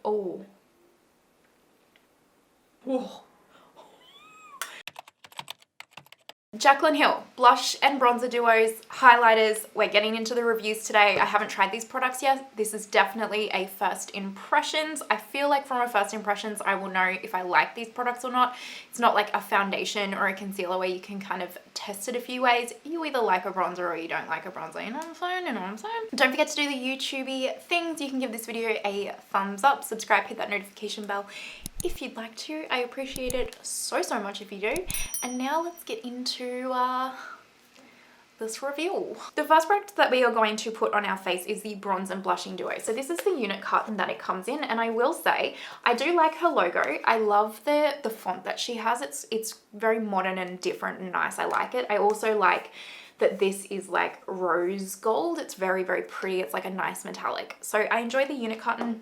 Oh. Whoa. Jaclyn Hill, blush and bronzer duos, highlighters. We're getting into the reviews today. I haven't tried these products yet. This is definitely a first impressions. I feel like from a first impressions, I will know if I like these products or not. It's not like a foundation or a concealer where you can kind of test it a few ways. You either like a bronzer or you don't like a bronzer. You know what I'm saying? You know what I'm saying? Don't forget to do the YouTubey things. You can give this video a thumbs up, subscribe, hit that notification bell if you'd like to. I appreciate it so much if you do. And now let's get into this review. The first product that we are going to put on our face is the bronze and blushing duo. So this is the unit carton that it comes in, and I will say I do like her logo. I love the font that she has. It's very modern and different and nice. I like it. I also like that this is like rose gold. It's very pretty. It's like a nice metallic. So I enjoy the unit carton.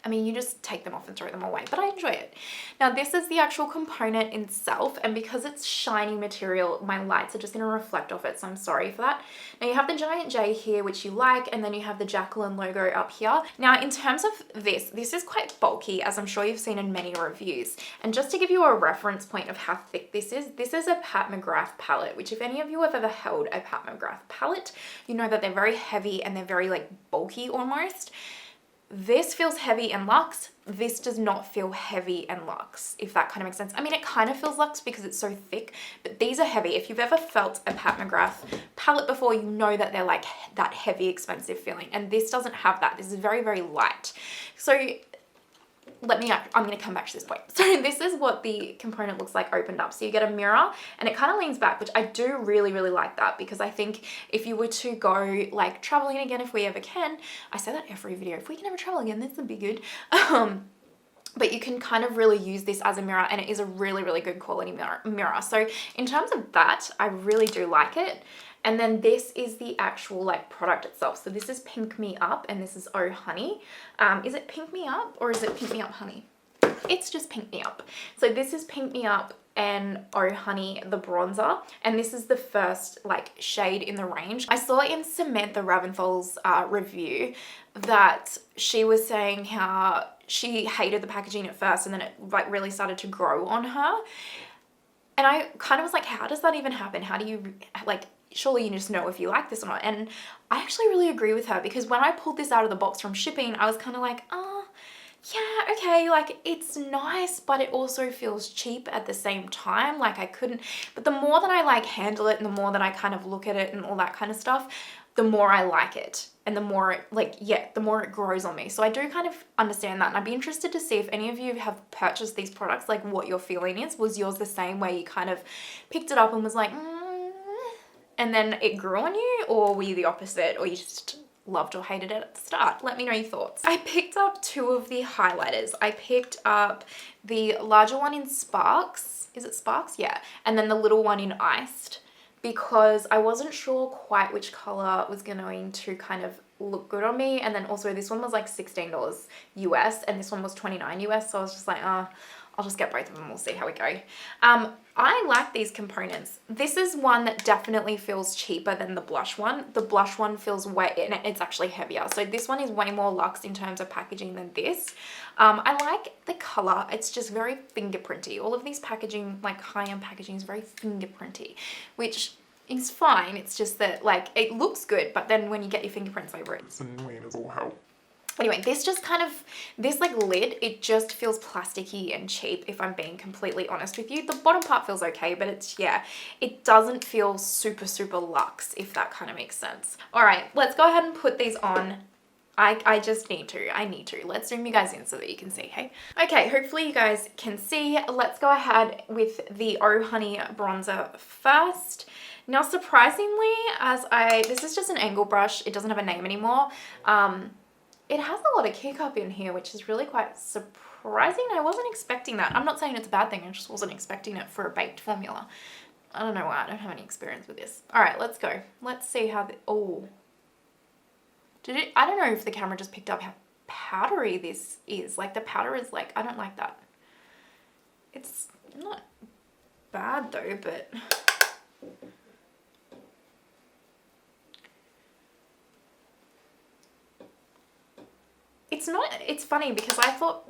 I mean, you just take them off and throw them away, but I enjoy it. Now, this is the actual component itself, and because it's shiny material, my lights are just gonna reflect off it, so I'm sorry for that. Now, you have the giant J here, which you like, and then you have the Jaclyn logo up here. Now, in terms of this is quite bulky, as I'm sure you've seen in many reviews. And just to give you a reference point of how thick this is a Pat Mcgrath palette, which if any of you have ever held a Pat Mcgrath palette, you know that they're very heavy and they're very like bulky almost. This feels heavy and luxe. This does not feel heavy and luxe, if that kind of makes sense. I mean, it kind of feels luxe because it's so thick, but these are heavy. If you've ever felt a Pat Mcgrath palette before, you know that they're like that heavy, expensive feeling. And this doesn't have that. This is very light. So I'm going to come back to this point. So this is what the component looks like opened up. So you get a mirror and it kind of leans back, which I do really like that, because I think if you were to go like traveling again, if we ever can, I say that every video, if we can ever travel again, this would be good. But you can kind of really use this as a mirror, and it is a really good quality mirror. So in terms of that, I really do like it. And then this is the actual like product itself. So this is Pink Me Up and this is Oh Honey. Is it Pink Me Up or is it Pink Me Up Honey? It's just Pink Me Up. So this is Pink Me Up and Oh Honey, the bronzer. And this is the first like shade in the range. I saw in Samantha Raventhal's review that she was saying how she hated the packaging at first and then it like really started to grow on her. And I kind of was like, how does that even happen? How do you like, surely you just know if you like this or not. And I actually really agree with her, because when I pulled this out of the box from shipping, I was kind of like, oh, yeah, okay, like it's nice, but it also feels cheap at the same time. Like I couldn't, but the more that I like handle it and the more that I kind of look at it and all that kind of stuff, the more I like it. And the more it, like, yeah, the more it grows on me. So I do kind of understand that. And I'd be interested to see if any of you have purchased these products, like what your feeling is. Was yours the same, where you kind of picked it up and was like, and then it grew on you? Or were you the opposite? Or you just loved or hated it at the start? Let me know your thoughts. I picked up two of the highlighters. I picked up the larger one in Sparks. Is it Sparks? Yeah. And then the little one in Iced, because I wasn't sure quite which color was going to kind of look good on me. And then also this one was like $16 US and this one was $29 US. So I was just like, I'll just get both of them. We'll see how we go. I like these components. This is one that definitely feels cheaper than the blush one. The blush one feels way, and it's actually heavier. So this one is way more luxe in terms of packaging than this. I like the color. It's just very fingerprinty. All of these packaging, like high-end packaging, is very fingerprinty, which is fine. It's just that like it looks good, but then when you get your fingerprints over it, it's annoying as all hell. Anyway, this just kind of, this like lid, it just feels plasticky and cheap, if I'm being completely honest with you. The bottom part feels okay, but it's, yeah, it doesn't feel super luxe, if that kind of makes sense. All right, let's go ahead and put these on. I just need to, Let's zoom you guys in so that you can see, hey? Okay, hopefully you guys can see. Let's go ahead with the Oh Honey bronzer first. Now, surprisingly, this is just an angle brush. It doesn't have a name anymore. It has a lot of kick up in here, which is really quite surprising. I wasn't expecting that. I'm not saying it's a bad thing. I just wasn't expecting it for a baked formula. I don't know why. I don't have any experience with this. All right, let's go. Let's see how I don't know if the camera just picked up how powdery this is. Like the powder is like, I don't like that. It's not bad though, but it's funny because I thought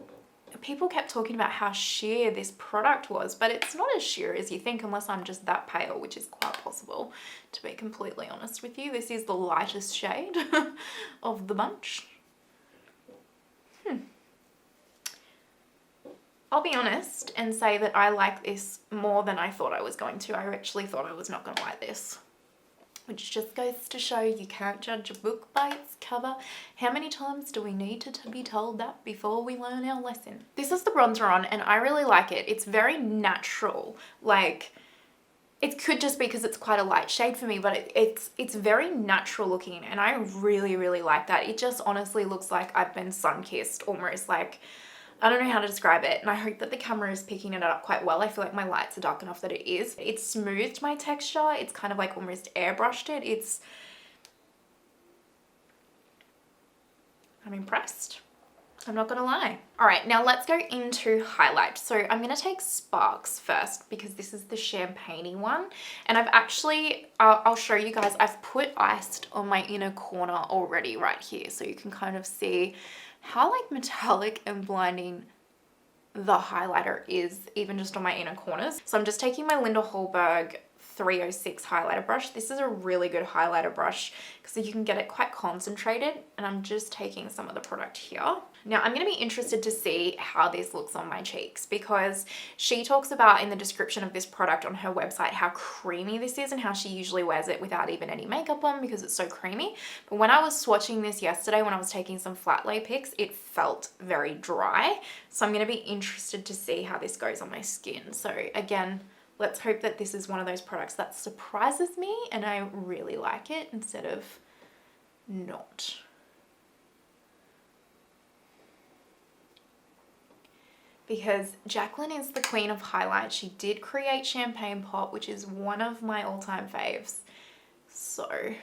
people kept talking about how sheer this product was, but it's not as sheer as you think unless I'm just that pale, which is quite possible, to be completely honest with you. This is the lightest shade of the bunch. I'll be honest and say that I like this more than I thought I was going to. I actually thought I was not going to like this. Which just goes to show you can't judge a book by its cover. How many times do we need to be told that before we learn our lesson? This is the bronzer on and I really like it. It's very natural. Like, it could just be because it's quite a light shade for me, but it's very natural looking and I really, really like that. It just honestly looks like I've been sun-kissed almost. Like, I don't know how to describe it, and I hope that the camera is picking it up quite well. I feel like my lights are dark enough that it is. It's smoothed my texture. It's kind of like almost airbrushed it. I'm impressed. I'm not gonna lie. All right, now let's go into highlight. So I'm gonna take Sparks first because this is the champagne-y one. And I've actually, I'll show you guys, I've put iced on my inner corner already right here. So you can kind of see how like metallic and blinding the highlighter is even just on my inner corners. So I'm just taking my Linda Hallberg 306 highlighter brush. This is a really good highlighter brush because you can get it quite concentrated, and I'm just taking some of the product here. Now I'm going to be interested to see how this looks on my cheeks because she talks about in the description of this product on her website how creamy this is and how she usually wears it without even any makeup on because it's so creamy. But when I was swatching this yesterday, when I was taking some flat lay pics, it felt very dry. So I'm going to be interested to see how this goes on my skin. So again, let's hope that this is one of those products that surprises me and I really like it instead of not. Because Jaclyn is the queen of highlight. She did create Champagne Pop, which is one of my all-time faves. So,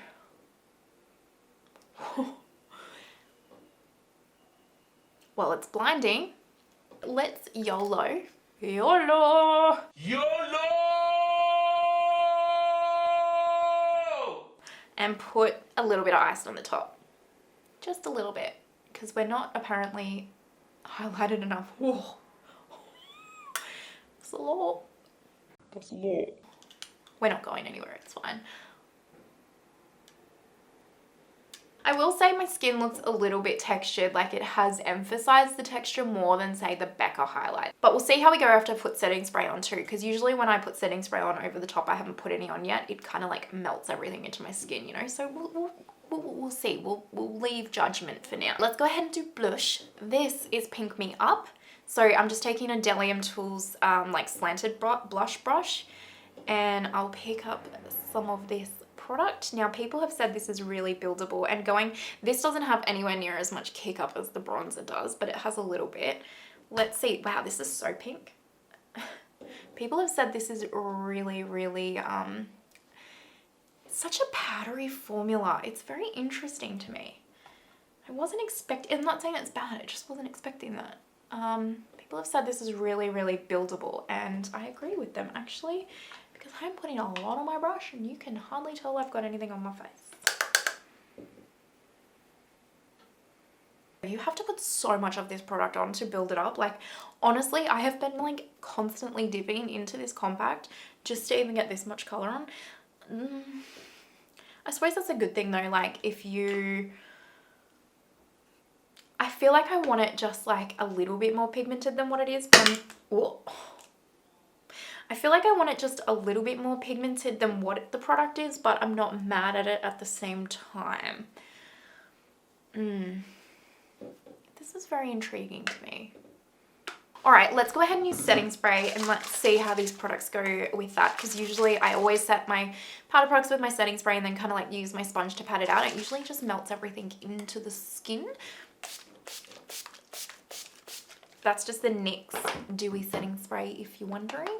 well, it's blinding. Let's YOLO. YOLO! YOLO! And put a little bit of ice on the top. Just a little bit. Because we're not apparently highlighted enough. Whoa. That's a lot. That's a lot. We're not going anywhere, it's fine. I will say my skin looks a little bit textured, like it has emphasized the texture more than say the Becca highlight. But we'll see how we go after I put setting spray on too, because usually when I put setting spray on over the top, I haven't put any on yet, it kind of like melts everything into my skin, you know? So we'll see, we'll leave judgment for now. Let's go ahead and do blush. This is Pink Me Up. So I'm just taking a Delium Tools like slanted blush brush, and I'll pick up some of this product. Now people have said this is really buildable and this doesn't have anywhere near as much kick up as the bronzer does, but it has a little bit. Let's see. Wow, this is so pink. People have said this is really, really, such a powdery formula. It's very interesting to me. I wasn't expecting, I'm not saying it's bad, I just wasn't expecting that. People have said this is really, really buildable, and I agree with them actually, because I'm putting a lot on my brush and you can hardly tell I've got anything on my face. You have to put so much of this product on to build it up. Like, honestly, I have been like constantly dipping into this compact just to even get this much color on. I suppose that's a good thing though, like if you... I feel like I want it just like a little bit more pigmented than what it is. I feel like I want it just a little bit more pigmented than what the product is, but I'm not mad at it at the same time. This is very intriguing to me. All right, let's go ahead and use setting spray and let's see how these products go with that, because usually I always set my powder products with my setting spray and then kind of like use my sponge to pat it out. It usually just melts everything into the skin. That's just the NYX Dewy Setting Spray if you're wondering.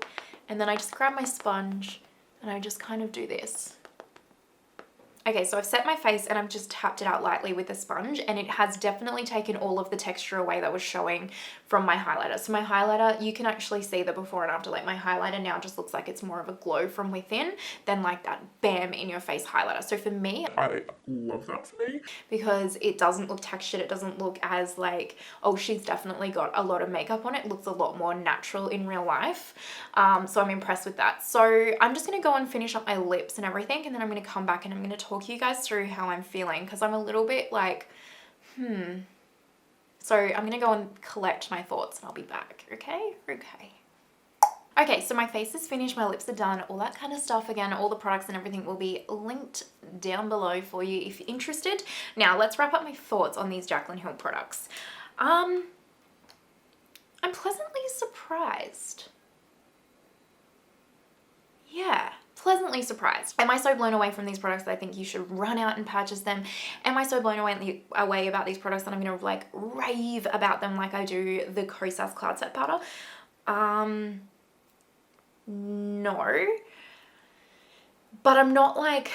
And then I just grab my sponge and I just kind of do this. Okay, so I've set my face and I've just tapped it out lightly with a sponge, and it has definitely taken all of the texture away that was showing from my highlighter. So my highlighter, you can actually see the before and after. Like my highlighter now just looks like it's more of a glow from within than like that bam in your face highlighter. So for me, I love that for me because it doesn't look textured. It doesn't look as like, oh, she's definitely got a lot of makeup on it. It looks a lot more natural in real life. So I'm impressed with that. So I'm just going to go and finish up my lips and everything, and then I'm going to come back and I'm going to talk you guys through how I'm feeling, because I'm a little bit like, So I'm going to go and collect my thoughts and I'll be back. Okay? Okay, so my face is finished, my lips are done, all that kind of stuff. Again, all the products and everything will be linked down below for you if you're interested. Now, let's wrap up my thoughts on these Jaclyn Hill products. I'm pleasantly surprised. Yeah, pleasantly surprised. Am I so blown away from these products that I think you should run out and purchase them? Am I so blown away about these products that I'm gonna like rave about them like I do the Kosas Cloud Set Powder? No. But I'm not like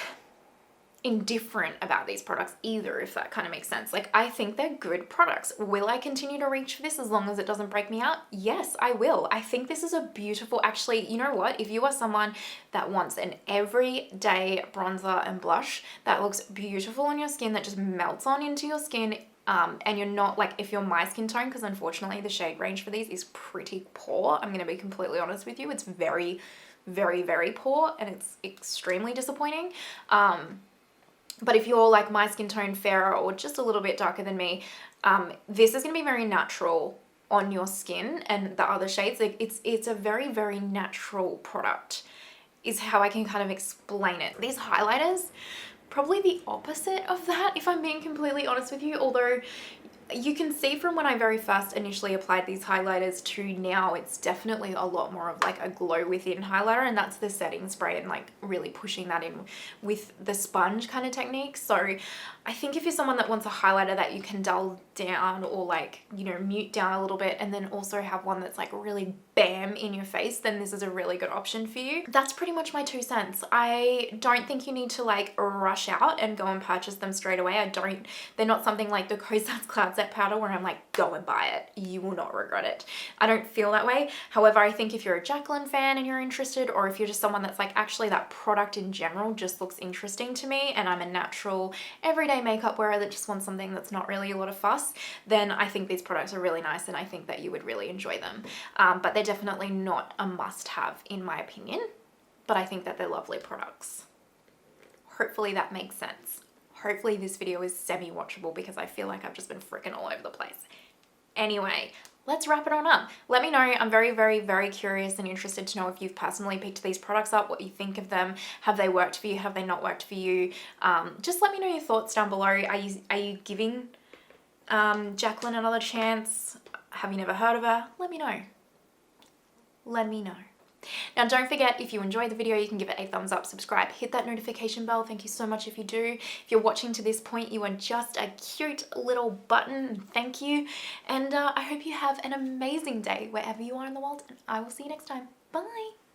indifferent about these products either, if that kind of makes sense. Like, I think they're good products. Will I continue to reach for this as long as it doesn't break me out? Yes, I will. I think this is a beautiful, actually, you know what? If you are someone that wants an everyday bronzer and blush that looks beautiful on your skin, that just melts on into your skin, and you're not like, if you're my skin tone, because unfortunately the shade range for these is pretty poor. I'm going to be completely honest with you. It's very, very, very poor, and it's extremely disappointing. But if you're like my skin tone, fairer or just a little bit darker than me, this is going to be very natural on your skin, and the other shades, like it's a very, very natural product is how I can kind of explain it. These highlighters, probably the opposite of that, if I'm being completely honest with you, although you can see from when I very first initially applied these highlighters to now, it's definitely a lot more of like a glow within highlighter, and that's the setting spray and like really pushing that in with the sponge kind of technique. So I think if you're someone that wants a highlighter that you can dull down or like, you know, mute down a little bit, and then also have one that's like really bam in your face, then this is a really good option for you. That's pretty much my 2 cents. I don't think you need to like rush out and go and purchase them straight away. They're not something like the Kosas Cloud Set Powder where I'm like, go and buy it. You will not regret it. I don't feel that way. However, I think if you're a Jaclyn fan and you're interested, or if you're just someone that's like, actually that product in general just looks interesting to me, and I'm a natural everyday makeup wearer that just wants something that's not really a lot of fuss, then I think these products are really nice, and I think that you would really enjoy them. But they're definitely not a must-have in my opinion, but I think that they're lovely products. Hopefully that makes sense. Hopefully this video is semi-watchable, because I feel like I've just been freaking all over the place. Anyway, let's wrap it on up. Let me know. I'm very, very, very curious and interested to know if you've personally picked these products up, what you think of them. Have they worked for you? Have they not worked for you? Just let me know your thoughts down below. Are you giving Jaclyn another chance? Have you never heard of her? Let me know. Let me know. Now, don't forget, if you enjoyed the video, you can give it a thumbs up, subscribe, hit that notification bell. Thank you so much if you do. If you're watching to this point, you are just a cute little button. Thank you. And I hope you have an amazing day wherever you are in the world, and I will see you next time. Bye.